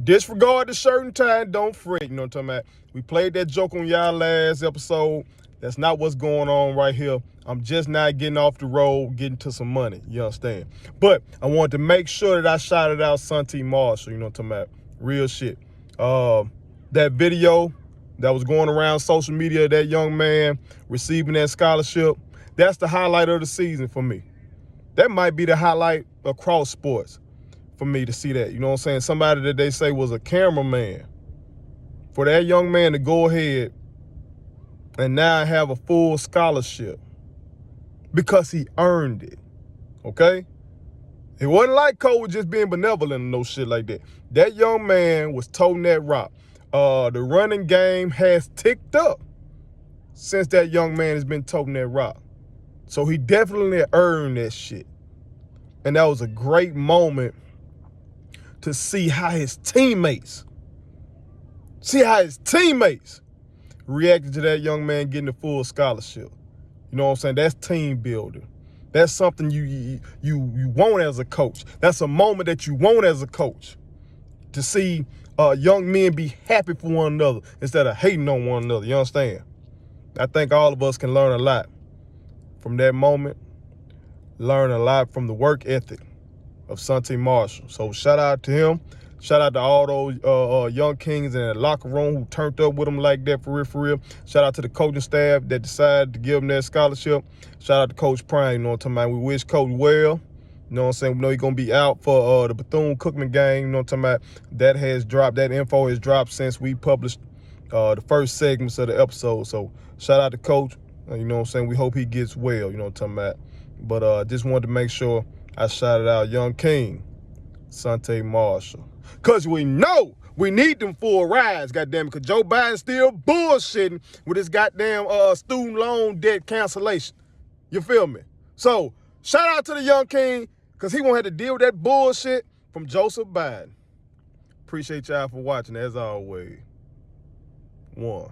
Disregard the shirt and tie and don't fret. You know what I'm talking about? We played that joke on y'all last episode. That's not what's going on right here. I'm just not getting off the road, getting to some money. You understand? But I wanted to make sure that I shouted out Santee Marshall. You know what I'm talking about? Real shit. That video that was going around social media, that young man receiving that scholarship, that's the highlight of the season for me. That might be the highlight across sports for me to see that. You know what I'm saying? Somebody that they say was a cameraman. For that young man to go ahead and now have a full scholarship because he earned it, okay? It wasn't like Cole was just being benevolent and no shit like that. That young man was toting that rock. The running game has ticked up since that young man has been toting that rock. So he definitely earned that shit. And that was a great moment to see how his teammates reacted to that young man getting a full scholarship. You know what I'm saying? That's team building. That's something you want as a coach. That's a moment that you want as a coach, to see young men be happy for one another instead of hating on one another. You understand? I think all of us can learn a lot from that moment, learn a lot from the work ethic of Santee Marshall. So shout out to him. Shout out to all those young kings in the locker room who turned up with him like that, for real, for real. Shout out to the coaching staff that decided to give him that scholarship. Shout out to Coach Prime, you know what I'm talking about? We wish Coach well. You know what I'm saying? We know he's going to be out for the Bethune-Cookman game. You know what I'm talking about? That has dropped. That info has dropped since we published the first segments of the episode. So shout out to Coach. You know what I'm saying? We hope he gets well. You know what I'm talking about? But just wanted to make sure I shouted out young king, Santee Marshall. Because we know we need them full rides, goddamn it, because Joe Biden's still bullshitting with his goddamn student loan debt cancellation. You feel me? So, shout out to the young king, because he won't have to deal with that bullshit from Joseph Biden. Appreciate y'all for watching, as always. One.